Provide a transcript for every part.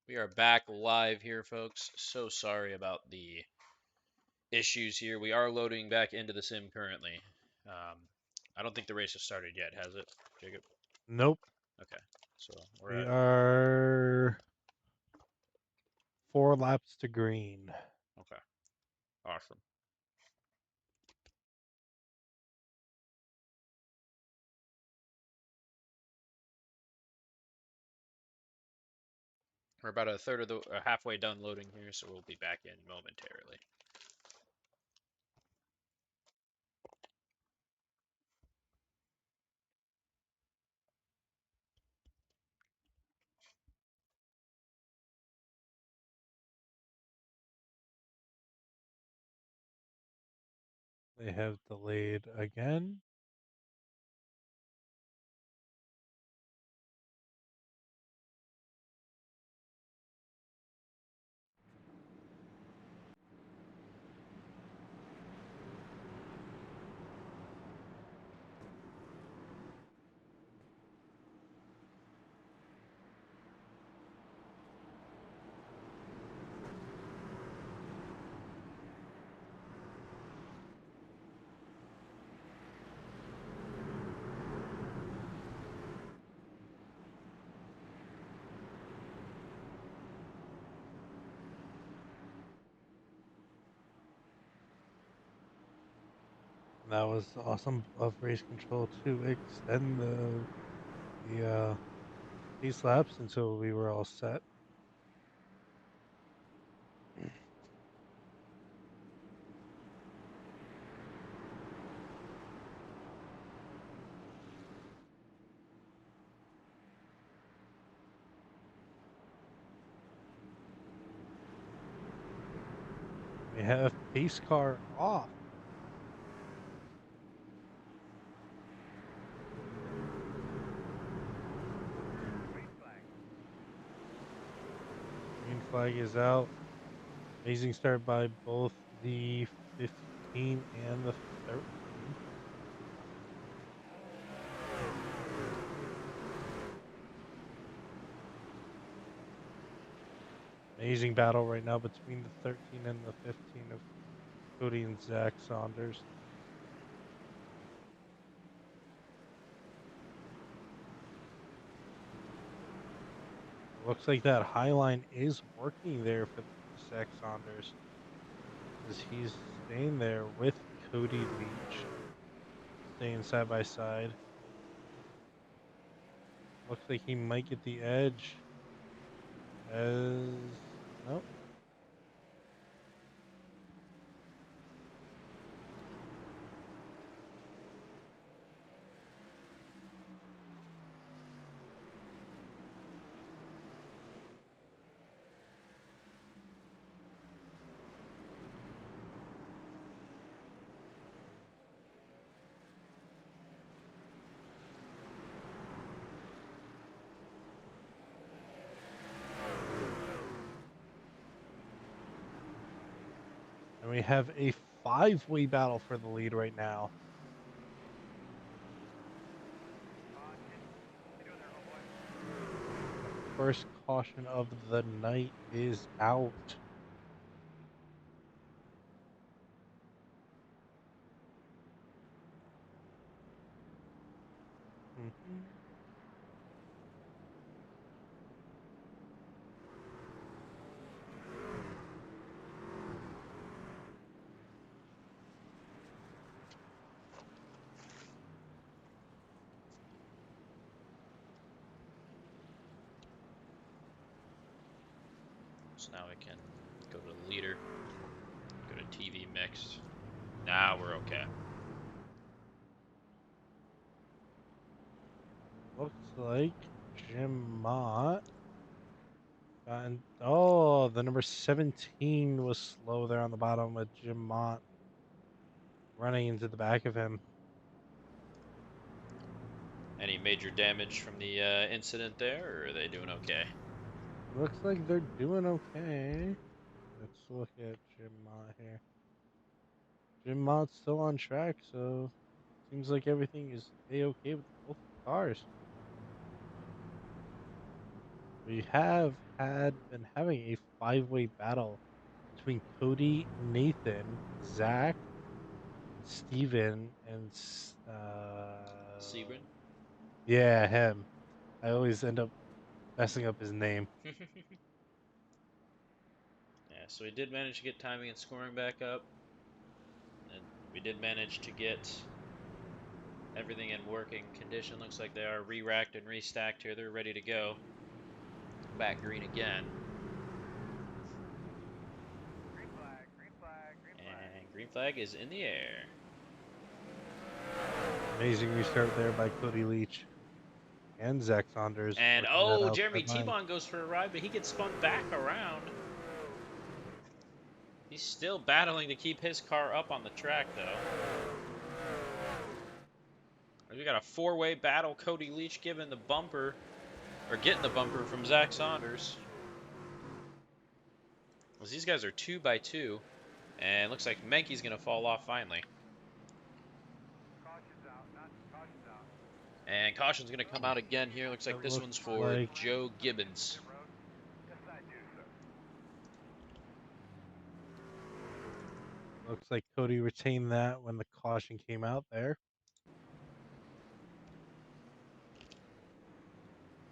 We are back live here, folks. So sorry about the issues here. We are loading back into the sim currently. Um, I don't think the race has started yet, has it, Jacob? Nope. Okay, so we're We at are 4 laps to green. okay, awesome. We're about a third of the halfway done loading here, so we'll be back in momentarily. They have delayed again. That was awesome of race control to extend the these laps until we were all set. We have pace car off. Green flag is out. Amazing start by both the 15 and the 13. Amazing battle right now between the 13 and the 15 of Cody and Zack Saunders. Looks like that high line is working there for Zack Saunders, as he's staying there with Cody Leach, staying side by side. Looks like he might get the edge. As nope. And we have a 5-way battle for the lead right now. First caution of the night is out. Mhm. So now we can go to the leader, go to TV mixed. Now we're okay. Looks like Jim Mott. And oh, the number 17 was slow there on the bottom with Jim Mott running into the back of him. Any major damage from the incident there, or are they doing okay? Looks like they're doing okay. Let's look at Jim Mott here. Jim Mott's still on track, so seems like everything is a-okay with both cars. We have been having a five-way battle between Cody, Nathan, Zach, Steven, and Sebring. yeah, him. I always end up messing up his name. Yeah, so we did manage to get timing and scoring back up, and we did manage to get everything in working condition. Looks like they are re-racked and restacked here. They're ready to go. Back green again. And green flag is in the air. Amazing restart there by Cody Leach and Zack Saunders And working that oh, Jeremy outside line. Tebon goes for a ride, but he gets spun back around. He's still battling to keep his car up on the track, though. We got a four-way battle. Cody Leach giving the bumper, or getting the bumper from Zack Saunders. Well, these guys are 2x2, and looks like Menke's gonna fall off finally. And caution's gonna come out again here. Looks like It this looks one's for like Joe Gibbons. Cody retained that when the caution came out there.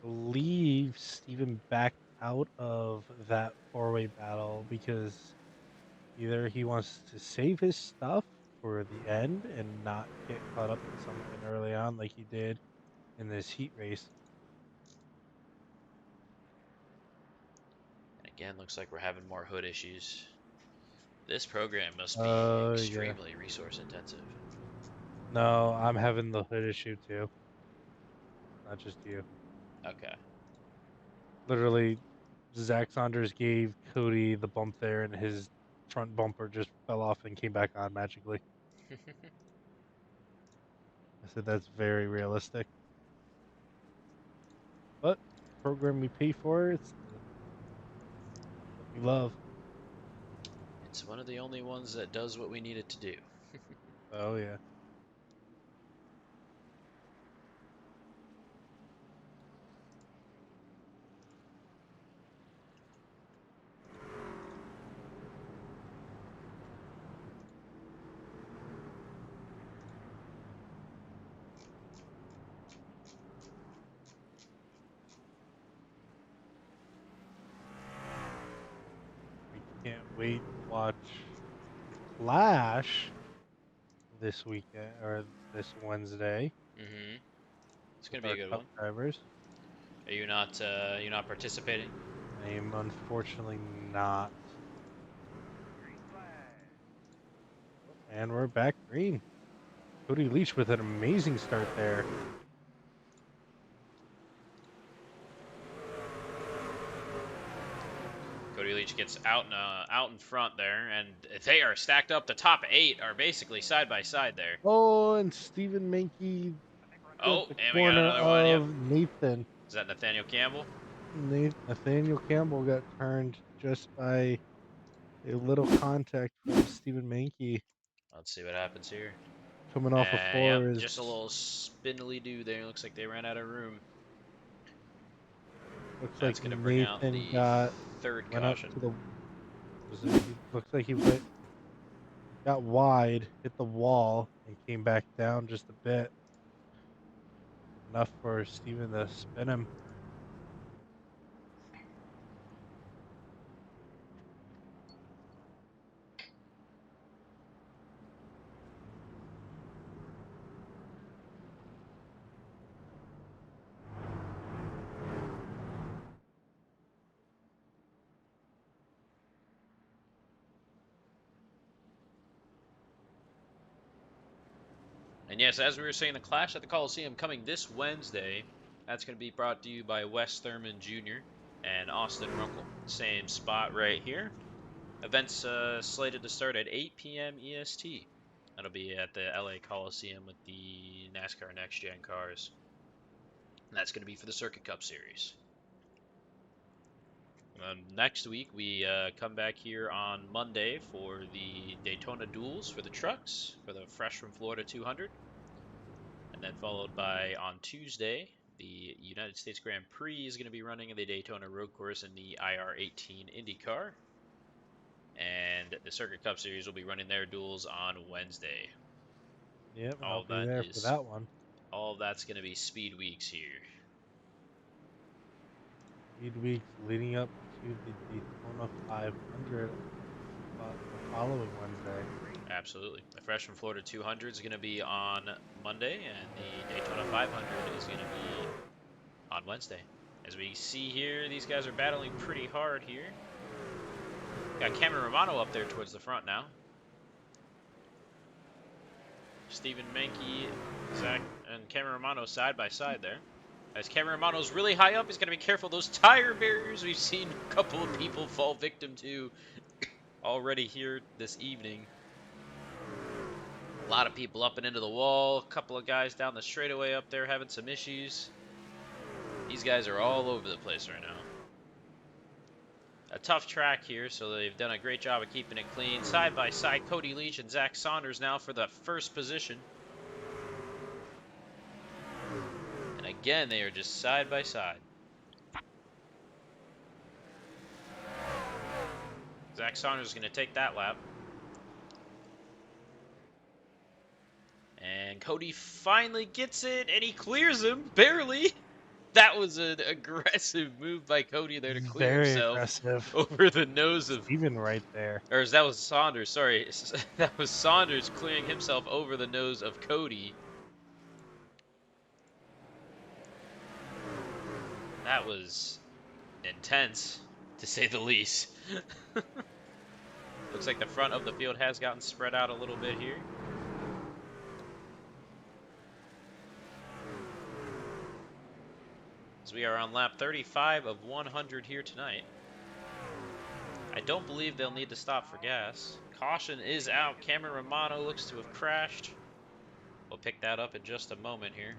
Believe Steven backed out of that four-way battle because either he wants to save his stuff for the end and not get caught up in something early on like he did in this heat race. And again, looks like we're having more hood issues. This program must be Yeah. extremely resource intensive. No, I'm having the hood issue too. Not just you. Okay. Literally, Zack Saunders gave Cody the bump there, and his front bumper just fell off and came back on magically. I said that's very realistic. But program we pay for, it's what we love. It's one of the only ones that does what we need it to do. Oh yeah. We can't wait to watch Clash this weekend or this Wednesday Mm-hmm. It's gonna with be a our good cup one. drivers. Are you not participating? I am unfortunately not. And we're back green. Cody Leach with an amazing start there. Cody Leach gets out in front there, and they are stacked up. The top 8 are basically side by side there. Oh, and Stephen Menke at Oh, the and we got corner another one. Yep. of Nathan. Is that Nathaniel Campbell? Nathaniel Campbell got turned just by a little contact from Stephen Menke Let's see what happens here. coming off of And yep, four. just a Is little spindly do there. Looks like they ran out of room. looks like That's going to bring out Nathan the got third went up caution. to the. Looks like he got wide, hit the wall, and came back down just a bit, enough for Stephen to spin him. And yes, as we were saying, the Clash at the Coliseum coming this Wednesday. That's going to be brought to you by Wes Thurman Jr. and Austin Runkle. Same spot right here. Events slated to start at 8 p.m. EST. That'll be at the LA Coliseum with the NASCAR Next Gen cars. And that's going to be for the Circuit Cup Series. Next week, we come back here on Monday for the Daytona Duels for the trucks for the Fresh from Florida 200. And then followed by on Tuesday The United States Grand Prix is going to be running in the Daytona Road Course in the IR18 IndyCar. And the Circuit Cup Series will be running their duels on Wednesday. Yep, and I'll be there for that one. All of that's going to be speed weeks here. Speed weeks leading up to the Daytona 500 the following Wednesday. Absolutely. The Freshman Florida 200 is going to be on Monday, and the Daytona 500 is going to be on Wednesday. As we see here, these guys are battling pretty hard here. Got Cameron Romano up there towards the front now. Stephen Menke, Zach, and Cameron Romano side by side there. As Cameron Romano's really high up, he's got to be careful. Those tire barriers we've seen a couple of people fall victim to already here this evening. A lot of people up and into the wall. A couple of guys down the straightaway up there having some issues. These guys are all over the place right now. A tough track here, so they've done a great job of keeping it clean. Side by side, Cody Leach and Zack Saunders now for the first position. And again, they are just side by side. Zack Saunders is going to take that lap. And Cody finally gets it, and he clears him, barely. That was an aggressive move by Cody there to clear himself over the nose of... Even right there. Or that was Saunders, sorry. That was Saunders clearing himself over the nose of Cody. That was intense, to say the least. Looks like the front of the field has gotten spread out a little bit here. As we are on lap 35 of 100 here tonight. I don't believe they'll need to stop for gas. Caution is out. Cameron Romano looks to have crashed. We'll pick that up in just a moment here.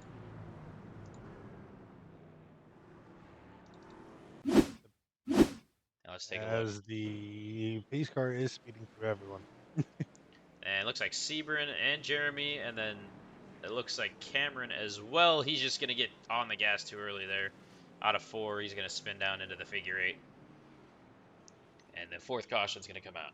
Now let's take a look. As the pace car is speeding through everyone. And it looks like Sebring and Jeremy, and then it looks like Cameron as well. He's just going to get on the gas too early there. Out of 4, he's going to spin down into the figure 8. And the 4th caution is going to come out.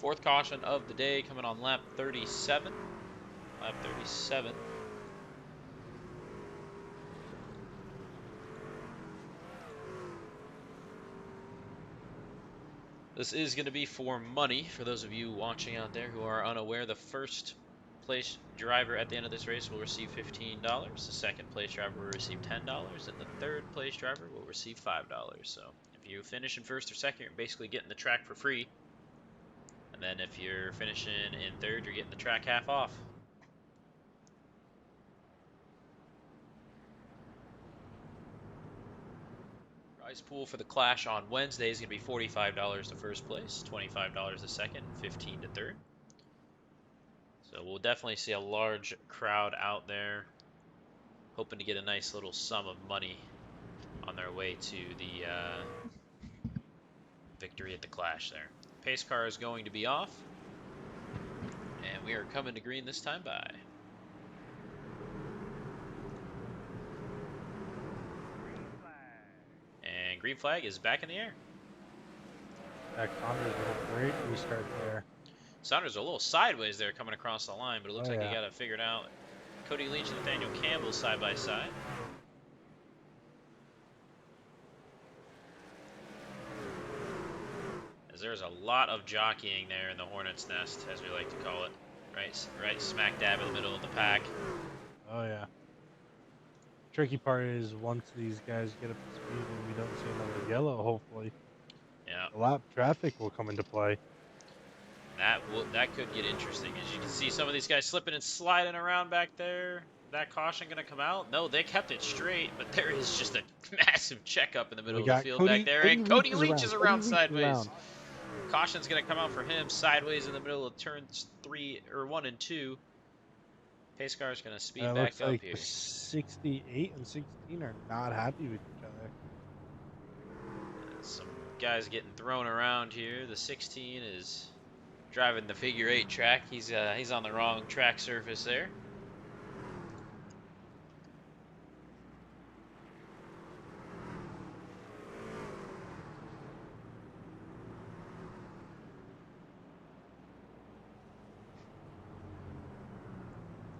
4th caution of the day coming on lap 37. Lap 37. This is going to be for money, for those of you watching out there who are unaware. The first place driver at the end of this race will receive $15. The second place driver will receive $10. And the third place driver will receive $5. So if you finish in first or second, you're basically getting the track for free. And then if you're finishing in third, you're getting the track half off. Prize pool for the Clash on Wednesday is going to be $45 to first place, $25 to second, $15 to third. So we'll definitely see a large crowd out there hoping to get a nice little sum of money on their way to the victory at the Clash there. Pace car is going to be off, and we are coming to green this time by. And green flag is back in the air. Zack Saunders with a great restart there. Saunders a little sideways there coming across the line, but it looks like he got it figured out. Cody Leach and Nathaniel Campbell side by side. As there's a lot of jockeying there in the Hornet's Nest, as we like to call it. Right smack dab in the middle of the pack. Oh yeah. Tricky part is once these guys get up to speed and we don't see another yellow, hopefully. Yeah. The lap traffic will come into play. That could get interesting. As you can see, some of these guys slipping and sliding around back there. That caution going to come out? No, they kept it straight, but there is just a massive checkup in the middle of the field back there. And Cody Leach is around sideways. Caution's going to come out for him sideways in the middle of turns 1 and 2. Pace car is going to speed back looks up like here. 68 and 16 are not happy with each other. Some guys getting thrown around here. The 16 is driving the figure 8 track. He's on the wrong track surface there.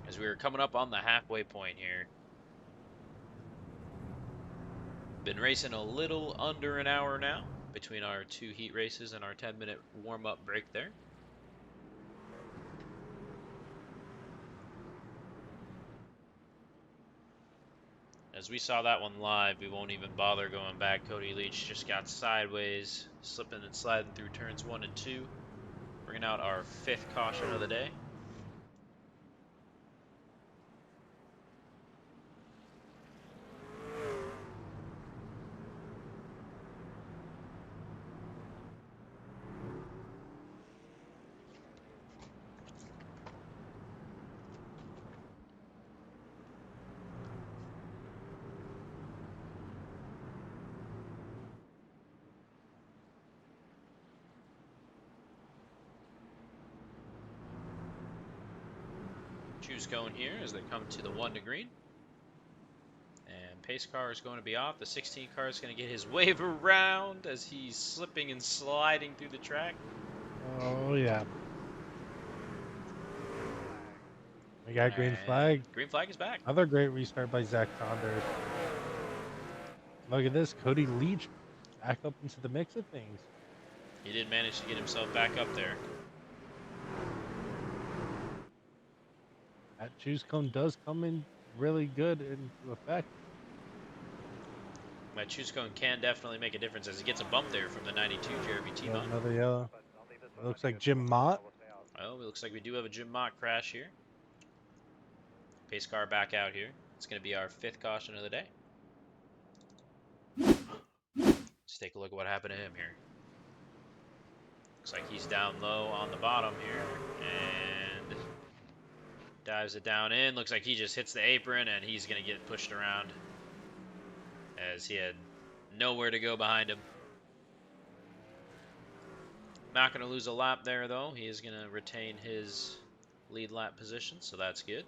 As we were coming up on the halfway point here. Been racing a little under an hour now between our 2 heat races and our 10-minute warm-up break there. As we saw that one live, we won't even bother going back. Cody Leach just got sideways, slipping and sliding through turns 1 and 2, bringing out our 5th caution of the day. Choose cone here as they come to the 1 to green. And pace car is going to be off. The 16 car is going to get his wave around as he's slipping and sliding through the track. Oh, yeah. We got green flag. Green flag is back. Another great restart by Zack Saunders. Look at this. Cody Leach back up into the mix of things. He did manage to get himself back up there. That choose cone does come in really good into effect. My choose cone can definitely make a difference as he gets a bump there from the 92 Jeremy Tebon. Another yellow. It looks like Jim Mott. Oh, it looks like we do have a Jim Mott crash here. Pace car back out here. It's going to be our 5th caution of the day. Let's take a look at what happened to him here. Looks like he's down low on the bottom here. And dives it down in. Looks like he just hits the apron and he's going to get pushed around as he had nowhere to go behind him. Not going to lose a lap there, though. He is going to retain his lead lap position, so that's good.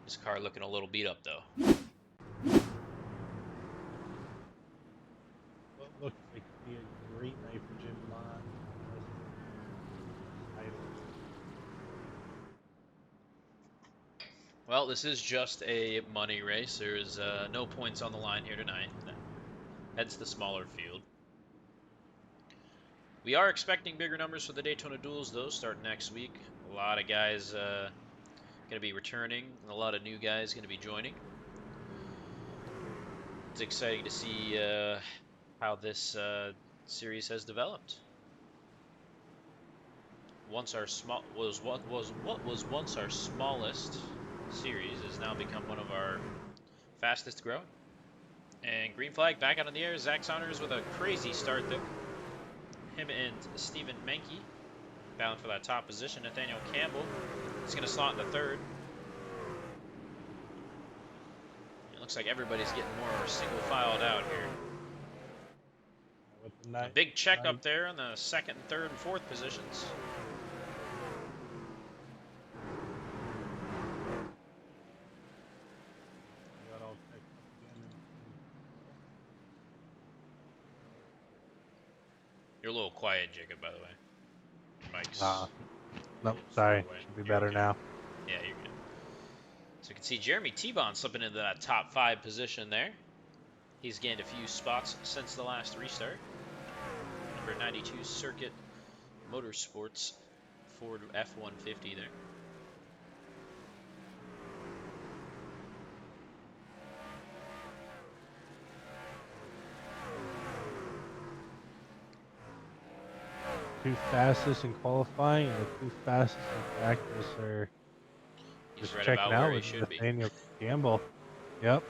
His car looking a little beat up, though. What looks like to be a great night for Jim Mott. Well, this is just a money race. There's no points on the line here tonight. Hence the smaller field. We are expecting bigger numbers for the Daytona Duels, though, starting next week. A lot of guys going to be returning, and a lot of new guys going to be joining. It's exciting to see how this series has developed. What was once our smallest series has now become one of our fastest growing. And green flag back out in the air. Zack Saunders with a crazy start there. Him and Stephen Menke battling for that top position. Nathaniel Campbell is going to slot in the 3rd. It looks like everybody's getting more single filed out here. A big check up there on the 2nd, 3rd, and 4th positions. You're a little quiet, Jacob, by the way. Mike's. Nope, sorry. Should be better now. Yeah, you're good. So you can see Jeremy Tebon slipping into that top 5 position there. He's gained a few spots since the last restart. Number 92 Circuit Motorsports Ford F-150 there. Two fastest in qualifying and the 2 fastest in practice are just right checking out with should Nathaniel Campbell. Yep.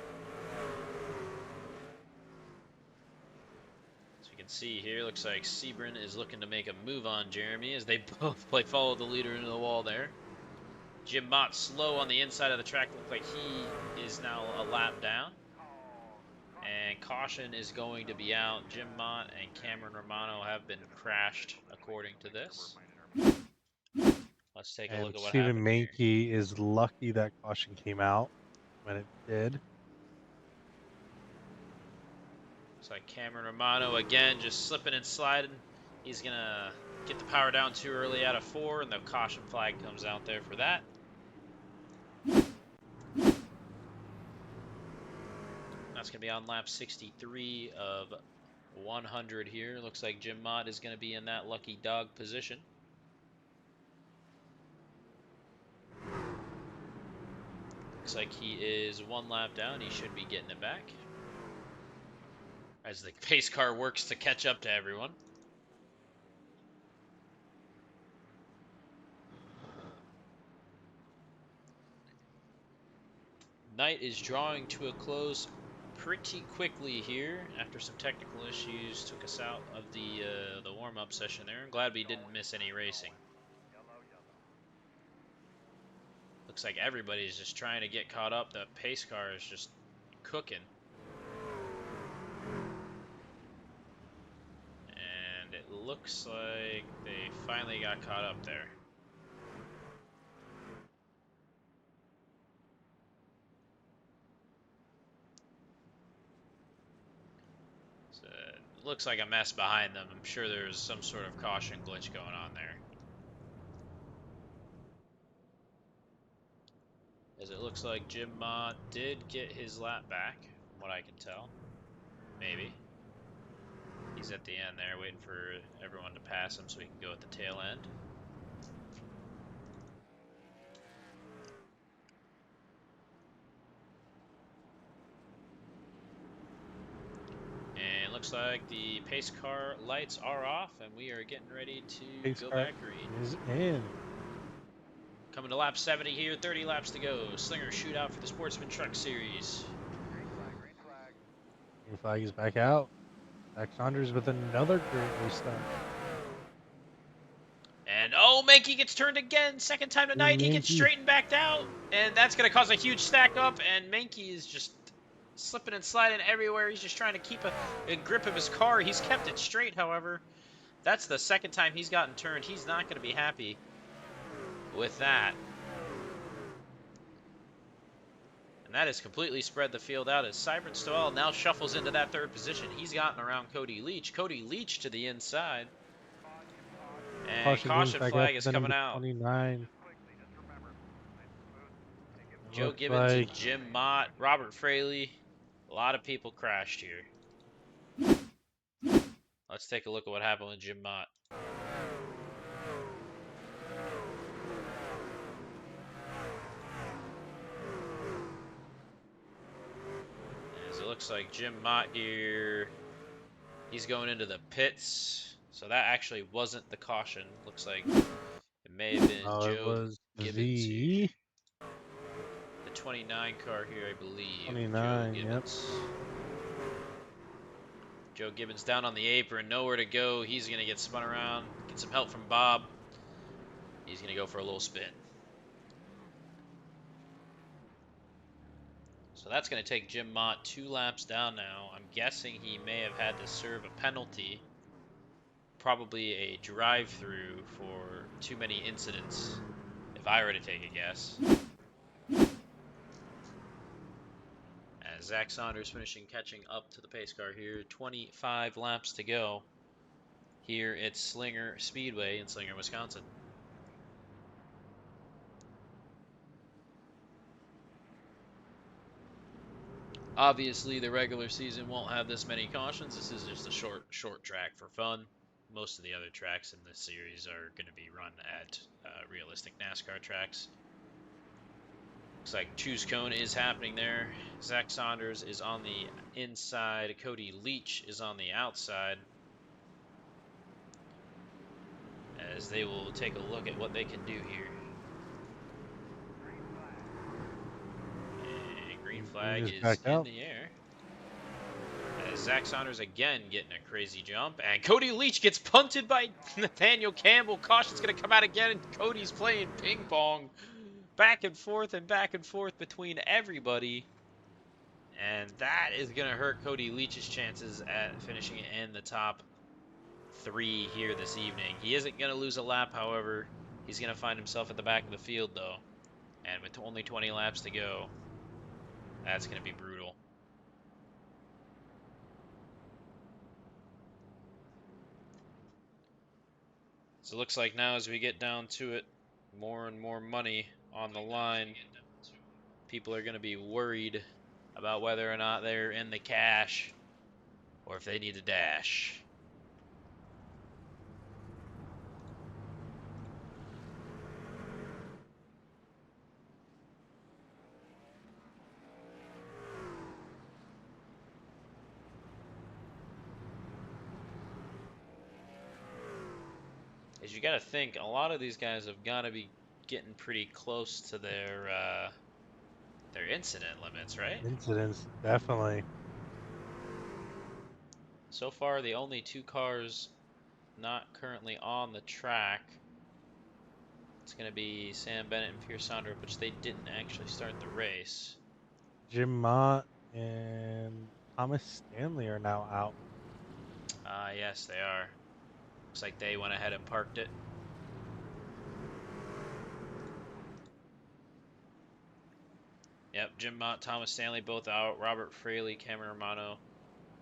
So you can see here, looks like Sebring is looking to make a move on Jeremy as they both follow the leader into the wall there. Jim Mott slow on the inside of the track. Looks like he is now a lap down. And caution is going to be out. Jim Mott and Cameron Romano have been crashed, according to this. Let's take a And look at what Stephen happened here. Menke is lucky that caution came out when it did. Looks like Cameron Romano again just slipping and sliding. He's going to get the power down too early out of 4, and the caution flag comes out there for that. That's going to be on lap 63 of 100 here. Looks like Jim Mott is going to be in that lucky dog position. Looks like he is 1 lap down. He should be getting it back as the pace car works to catch up to everyone. Night is drawing to a close pretty quickly here after some technical issues took us out of the warm-up session there. I'm glad we didn't miss any racing. Looks like everybody's just trying to get caught up. The pace car is just cooking. And it looks like they finally got caught up there. So it looks like a mess behind them. I'm sure there's some sort of caution glitch going on there. As it looks like Jim Mott did get his lap back, from what I can tell. Maybe. He's at the end there, waiting for everyone to pass him so he can go at the tail end. And it looks like the pace car lights are off, and we are getting ready to Pace go car back green. is in. Coming to lap 70 here, 30 laps to go. Slinger Shootout for the Sportsman Truck Series. Green flag is back out. Zack Saunders with another great restart. And oh, Menke gets turned again. Second time tonight, he gets Menke. straightened back out. And that's going to cause a huge stack up. And Menke is just slipping and sliding everywhere. He's just trying to keep a grip of his car. He's kept it straight, however. That's the second time he's gotten turned. He's not going to be happy with that. And that has completely spread the field out as Cybert Stoel now shuffles into that 3rd position. He's gotten around Cody Leach. Cody Leach to the inside. And caution flag is coming out. 29. Joe Gibbons and Jim Mott, Robert Fraley. A lot of people crashed here. Let's take a look at what happened with Jim Mott. As it looks like Jim Mott here, he's going into the pits. So that actually wasn't the caution. Looks like it may have been Joe Gibbons here. The 29 car here, I believe. 29, Joe Gibbons. Yep. Joe Gibbons down on the apron, nowhere to go. He's going to get spun around, get some help from Bob. He's going to go for a little spin. So that's going to take Jim Mott 2 laps down now. I'm guessing he may have had to serve a penalty. Probably a drive-through for too many incidents, if I were to take a guess. As Zack Saunders finishing catching up to the pace car here. 25 laps to go here at Slinger Speedway in Slinger, Wisconsin. Obviously, the regular season won't have this many cautions. This is just a short track for fun. Most of the other tracks in this series are going to be run at realistic NASCAR tracks. Looks like Choose Cone is happening there. Zack Saunders is on the inside. Cody Leach is on the outside. As they will take a look at what they can do here. And green flag is in the air. As Zack Saunders again getting a crazy jump. And Cody Leach gets punted by Nathaniel Campbell. Caution's going to come out again. And Cody's playing ping pong. Back and forth between everybody. And that is going to hurt Cody Leach's chances at finishing in the top 3 here this evening. He isn't going to lose a lap, however. He's going to find himself at the back of the field, though. And with only 20 laps to go, that's going to be brutal. So it looks like now as we get down to it, more and more money on the line. People are going to be worried about whether or not they're in the cash or if they need a dash. As you got to think, a lot of these guys have got to be getting pretty close to their incident limits, right? Incidents, definitely. So far, the only 2 cars not currently on the track, it's going to be Sam Bennett and Pierce Sandra, which they didn't actually start the race. Jim Mott and Thomas Stanley are now out. Yes, they are. Looks like they went ahead and parked it. Yep, Jim Mott, Thomas Stanley, both out. Robert Fraley, Cameron Romano,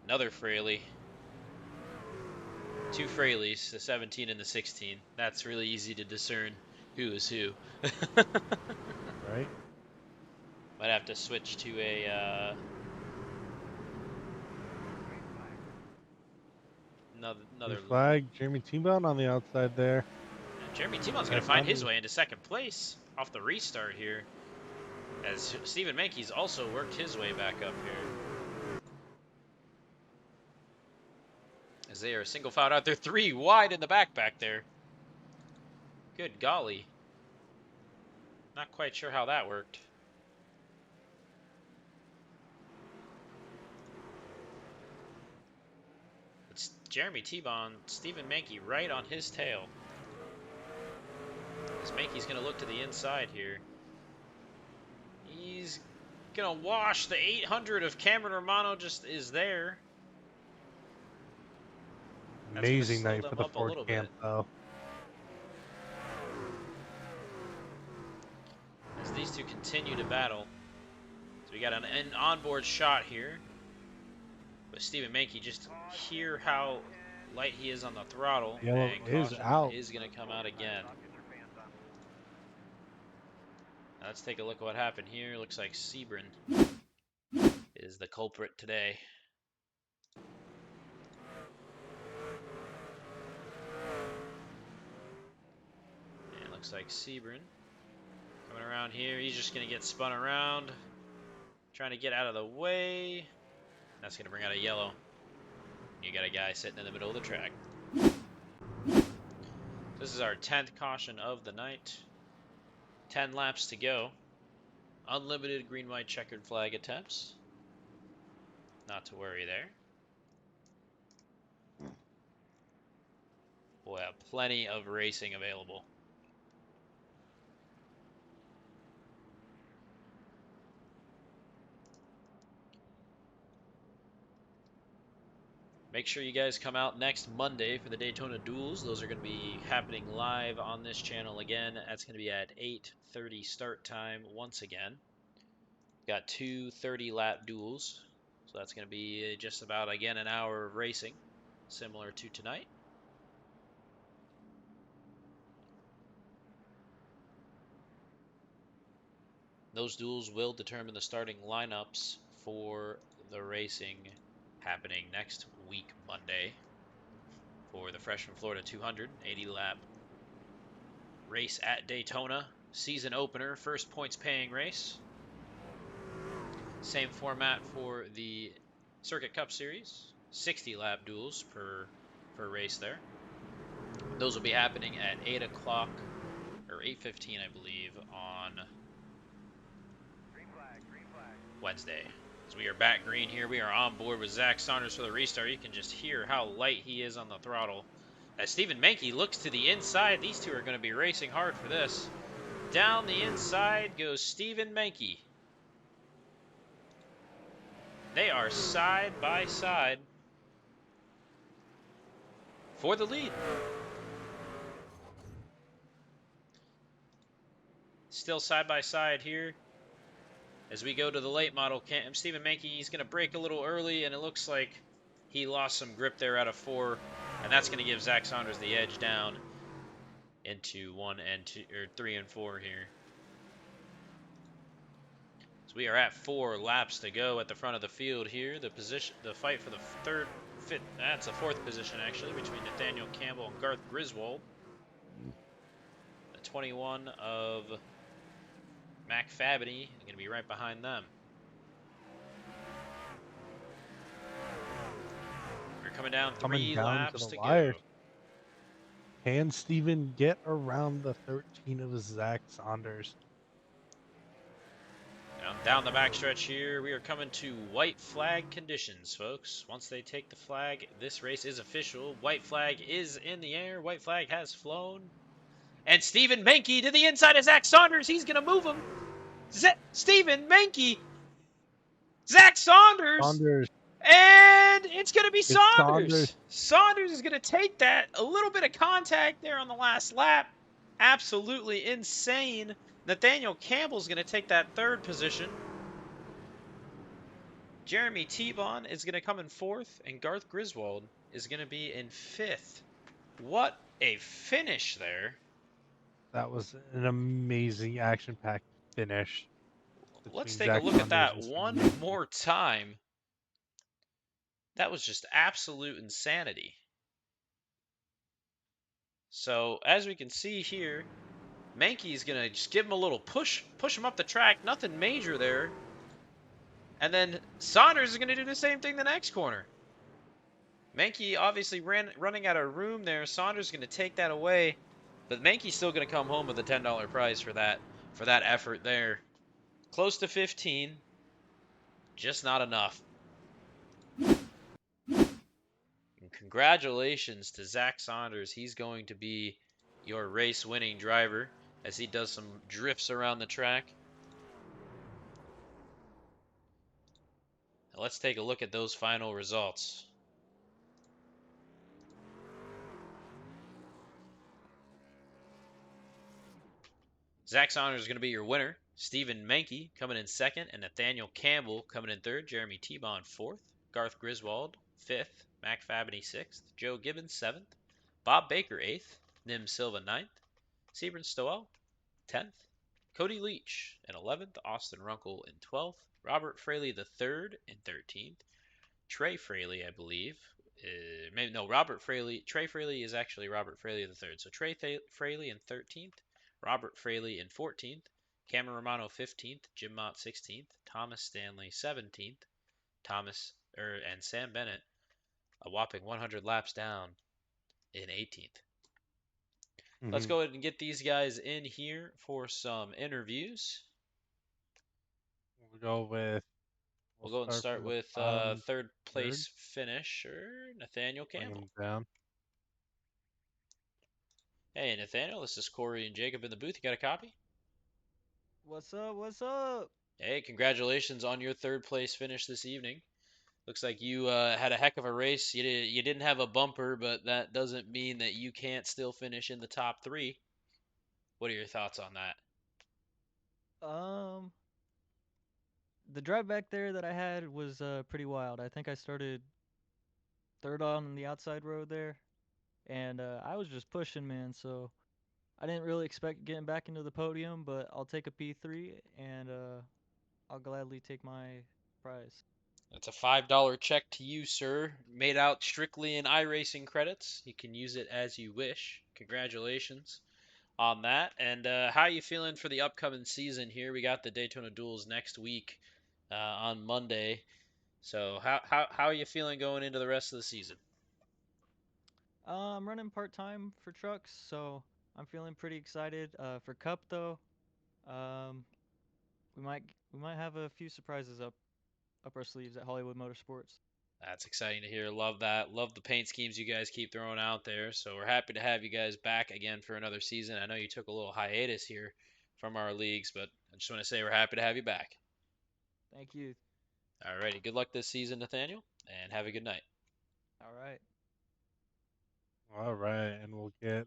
another Fraley. 2 Fraleys, the 17 and the 16. That's really easy to discern who is who. Right? Might have to switch to a another flag. Jeremy Tebon on the outside there. Jeremy Tebon's going to find his way into second place off the restart here, as Stephen Menke's also worked his way back up here. As they are single filed out there, 3 wide in the back there. Good golly. Not quite sure how that worked. It's Jeremy Tebon, Stephen Menke right on his tail. As Menke's going to look to the inside here. He's going to wash the 800 of Cameron Romano, just is there. Amazing night for the Ford camp, though. As these two continue to battle. So we got an onboard shot here. But Stephen Menke, just hear how light he is on the throttle. Yellow is out. Is going to come out again. Now let's take a look at what happened here. Looks like Sebring is the culprit today. And looks like Sebring coming around here. He's just going to get spun around, trying to get out of the way. That's going to bring out a yellow. You got a guy sitting in the middle of the track. This is our 10th caution of the night. 10 laps to go. Unlimited green, white, checkered flag attempts. Not to worry there. We'll have plenty of racing available. Make sure you guys come out next Monday for the Daytona Duels. Those are going to be happening live on this channel again. That's going to be at 8:30 start time once again. Got 2 30-lap duels. So that's going to be just about, again, an hour of racing, similar to tonight. Those duels will determine the starting lineups for the racing happening next week, Monday, for the Freshman Florida 200 80-lap race at Daytona. Season opener, first points paying race. Same format for the Circuit Cup Series, 60-lap duels per race there. Those will be happening at 8 o'clock, or 8:15, I believe, on Wednesday. As we are back green here, we are on board with Zack Saunders for the restart. You can just hear how light he is on the throttle. As Stephen Menke looks to the inside, these two are going to be racing hard for this. Down the inside goes Stephen Menke. They are side by side for the lead. Still side by side here as we go to the late model. Stephen Menke, he's going to brake a little early, and it looks like he lost some grip there out of 4, and that's going to give Zack Saunders the edge down into 1 and 2 or 3 and 4 here. So we are at 4 laps to go at the front of the field here. The fight for the that's the 4th position actually between Nathaniel Campbell and Garth Griswold. The 21 of Mac Fabity going to be right behind them. We're coming down 3 to laps the to wire. go. Can Steven get around the 13 of Zack Saunders? Down the backstretch here, we are coming to white flag conditions, folks. Once they take the flag, this race is official. White flag is in the air. White flag has flown. And Stephen Menke to the inside of Zack Saunders. He's going to move him. Stephen Menke. Zack Saunders. And it's going to be Saunders. Saunders is going to take that. A little bit of contact there on the last lap. Absolutely insane. Nathaniel Campbell's going to take that 3rd position. Jeremy Tebon is going to come in 4th, and Garth Griswold is going to be in 5th. What a finish there. That was an amazing action-packed finish. Let's take a look at that one more time. That was just absolute insanity. So, as we can see here, Menke's going to just give him a little push him up the track. Nothing major there. And then Saunders is going to do the same thing the next corner. Menke obviously running out of room there. Saunders is going to take that away. But Menke's still going to come home with a $10 prize for that effort there. Close to 15. Just not enough. And congratulations to Zack Saunders. He's going to be your race-winning driver as he does some drifts around the track. Now let's take a look at those final results. Zack Saunders is going to be your winner. Stephen Menke coming in 2nd, and Nathaniel Campbell coming in 3rd. Jeremy Tebon 4th. Garth Griswold 5th. Mac Fabity 6th. Joe Gibbons 7th. Bob Baker 8th. Nim Silva 9th. Sebron Stowell 10th. Cody Leach in 11th. Austin Runkle in 12th. Robert Fraley III in 13th. Trey Fraley, I believe. Robert Fraley. Trey Fraley is actually Robert Fraley III. So Trey Fraley in 13th. Robert Fraley in 14th. Cameron Romano 15th. Jim Mott 16th. Thomas Stanley 17th. And Sam Bennett a whopping 100 laps down in 18th. Let's go ahead and get these guys in here for some interviews. We'll go and start with 3rd place finisher, Nathaniel Campbell. Down. Hey, Nathaniel, this is Corey and Jacob in the booth. You got a copy? What's up? What's up? Hey, congratulations on your 3rd place finish this evening. Looks like you had a heck of a race. You didn't have a bumper, but that doesn't mean that you can't still finish in the top 3. What are your thoughts on that? The drive back there that I had was pretty wild. I think I started 3rd on the outside road there, and I was just pushing, man. So I didn't really expect getting back into the podium, but I'll take a P3, and I'll gladly take my prize. That's a $5 check to you, sir. Made out strictly in iRacing credits. You can use it as you wish. Congratulations on that. And how are you feeling for the upcoming season here? We got the Daytona Duels next week on Monday. So how are you feeling going into the rest of the season? I'm running part-time for trucks, so I'm feeling pretty excited. For Cup though, we might have a few surprises up our sleeves at Hollywood Motorsports. That's exciting to hear. Love that. Love the paint schemes you guys keep throwing out there. So we're happy to have you guys back again for another season. I know you took a little hiatus here from our leagues, but I just want to say we're happy to have you back. Thank you. Alrighty, good luck this season, Nathaniel, and have a good night. All right. All right, and we'll get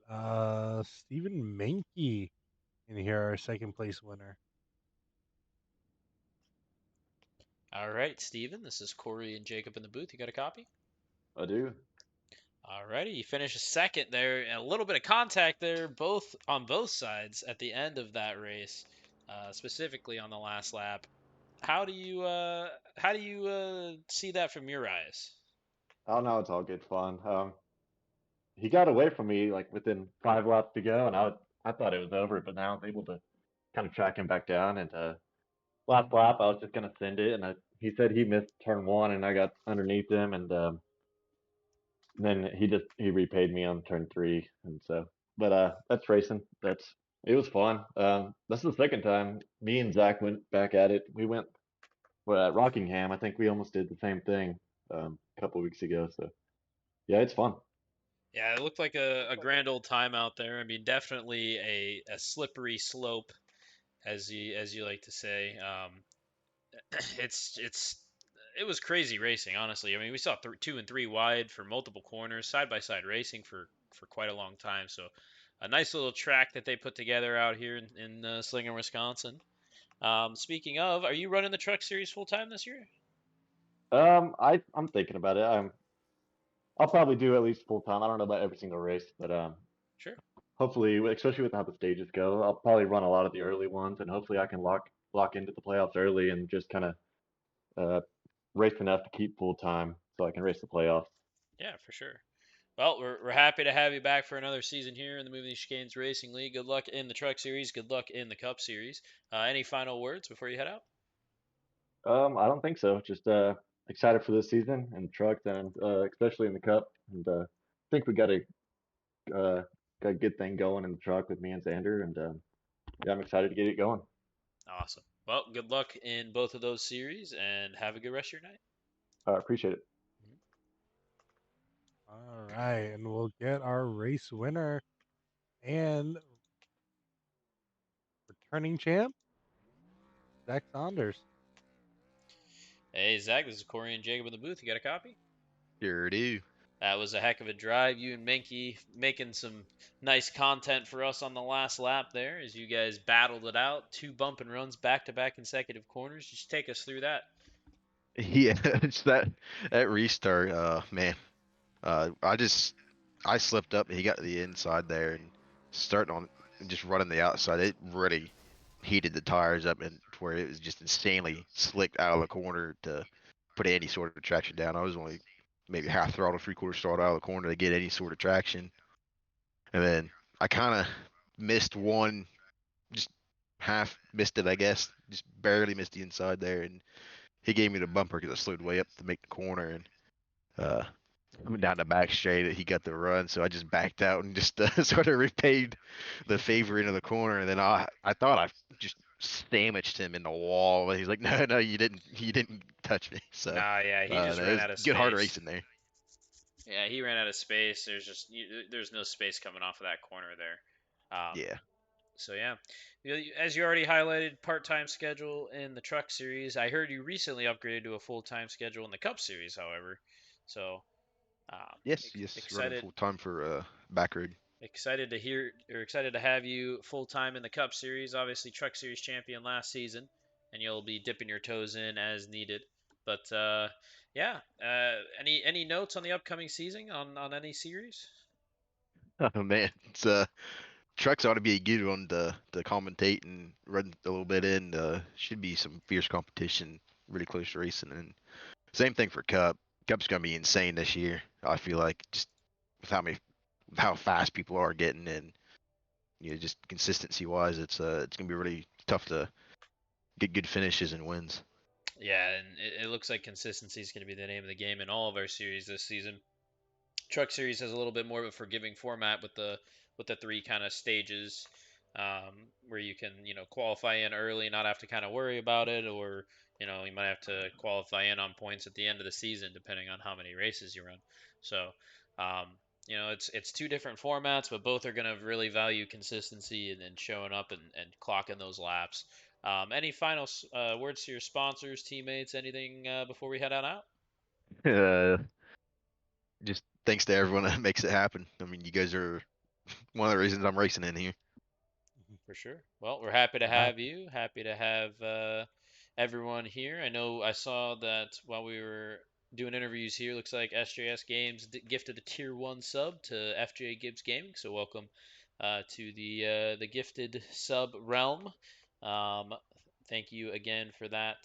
Stephen Menke in here, our second place winner. All right, Steven, this is Corey and Jacob in the booth. You got a copy? I do. Alrighty, you finished second there, and a little bit of contact there, both on both sides at the end of that race, specifically on the last lap. How do you see that from your eyes? Oh no, it's all good fun. He got away from me like within 5 laps to go, and I thought it was over, but now I was able to kind of track him back down. And last lap, I was just gonna send it, and he said he missed turn one, and I got underneath him, and then he repaid me on turn three, and so. But that's racing. It was fun. That's the second time me and Zach went back at it. We went at Rockingham. I think we almost did the same thing a couple weeks ago. So yeah, it's fun. Yeah, it looked like a grand old time out there. I mean, definitely a slippery slope, as you like to say. It's it was crazy racing, honestly. I mean, we saw two and three wide for multiple corners, side by side racing for quite a long time. So, a nice little track that they put together out here in Slinger, Wisconsin. Speaking of, are you running the truck series full time this year? I'm thinking about it. I'll probably do at least full time. I don't know about every single race, but Sure. hopefully, especially with how the stages go, I'll probably run a lot of the early ones, and hopefully I can lock into the playoffs early and just kind of uh race enough to keep full time so I can race the playoffs. Yeah, for sure. Well, we're happy to have you back for another season here in the Moving Chicanes Racing League. Good luck in the Truck Series. Good luck in the Cup Series. Any final words before you head out? I don't think so. Just excited for this season and trucks, and especially in the cup. And I think we got a good thing going in the truck with me and Xander, and yeah, I'm excited to get it going. Awesome. Well, good luck in both of those series and have a good rest of your night. Appreciate it. Mhm. All right, and we'll get our race winner and returning champ, Zack Saunders. Hey, Zach, this is Corey and Jacob in the booth. You got a copy? Sure do. That was a heck of a drive. You and Menke making some nice content for us on the last lap there as you guys battled it out. Two bump and runs back to back consecutive corners. Just take us through that. Yeah, it's that restart. Man. I slipped up. And he got to the inside there and starting on and just running the outside. It really heated the tires up and to where it was just insanely slicked out of the corner to put any sort of traction down. I was only maybe half throttle, three-quarter throttle out of the corner to get any sort of traction. And then I kind of missed one, just half missed it, I guess. Just barely missed the inside there, and he gave me the bumper because I slowed way up to make the corner, and uh, coming down the back straight, he got the run, so I just backed out and just sort of repaid the favor into the corner, and then I thought I just sandwiched him in the wall. He's like, no, no, you didn't touch me. So Nah, yeah, he just no, ran it was out of good hard space. racing there. Yeah, he ran out of space. There's no space coming off of that corner there. Yeah. So yeah, as you already highlighted, part-time schedule in the Truck Series. I heard you recently upgraded to a full-time schedule in the Cup Series, however. So Yes, running excited full time for back road. excited to hear or excited to have you full-time in the Cup Series. Obviously, Truck Series champion last season, and you'll be dipping your toes in as needed. But yeah, any notes on the upcoming season on any series? Oh man, it's trucks ought to be a good one to commentate and run a little bit in. Should be some fierce competition, really close racing, and same thing for Cup. Cup's gonna be insane this year. I feel like just with how fast people are getting, and just consistency wise, it's gonna be really tough to get good finishes and wins. Yeah, and it looks like consistency is going to be the name of the game in all of our series this season. Truck Series has a little bit more of a forgiving format with the three kind of stages, where you can qualify in early, not have to kind of worry about it, or you might have to qualify in on points at the end of the season depending on how many races you run. So um, it's two different formats, but both are going to really value consistency and showing up and clocking those laps. Any final words to your sponsors, teammates, anything before we head on out? Just thanks to everyone that makes it happen. I mean, you guys are one of the reasons I'm racing in here. For sure. Well, we're happy to We're happy. have you. Happy to have everyone here. I know I saw that while we were doing interviews here, looks like SJS Games gifted a tier 1 sub to FJ Gibbs Gaming. So welcome to the gifted sub realm. Um, Thank you again for that,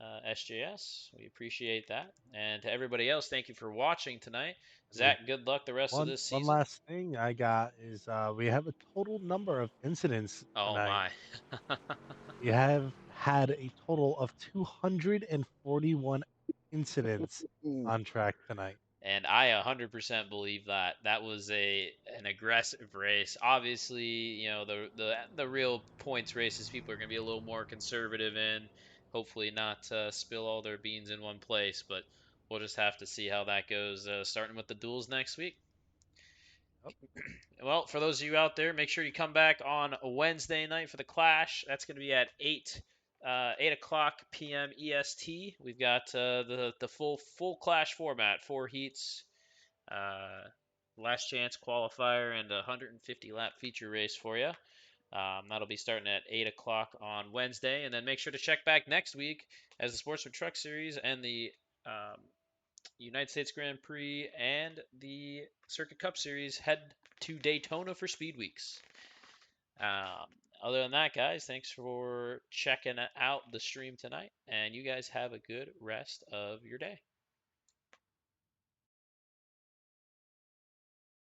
SJS. We appreciate that. And to everybody else, thank you for watching tonight. Ooh, Zach, good luck the rest of this one season. last thing I got is we have a total number of incidents Oh tonight. my. We have had a total of 241 incidents on track tonight. And I 100% believe that that was an aggressive race. Obviously, you know, the real points races people are going to be a little more conservative in, hopefully not spill all their beans in one place, but we'll just have to see how that goes starting with the duels next week. Yep. Well, for those of you out there, make sure you come back on a Wednesday night for the Clash. That's going to be at 8 o'clock p.m. EST. We've got the full Clash format, 4 heats, last chance qualifier, and a 150 lap feature race for you. That'll be starting at 8 o'clock on Wednesday. And then make sure to check back next week as the Sportsman Truck Series and the United States Grand Prix and the Circuit Cup Series head to Daytona for Speed Weeks. Um, Other than that, guys, thanks for checking out the stream tonight. And you guys have a good rest of your day.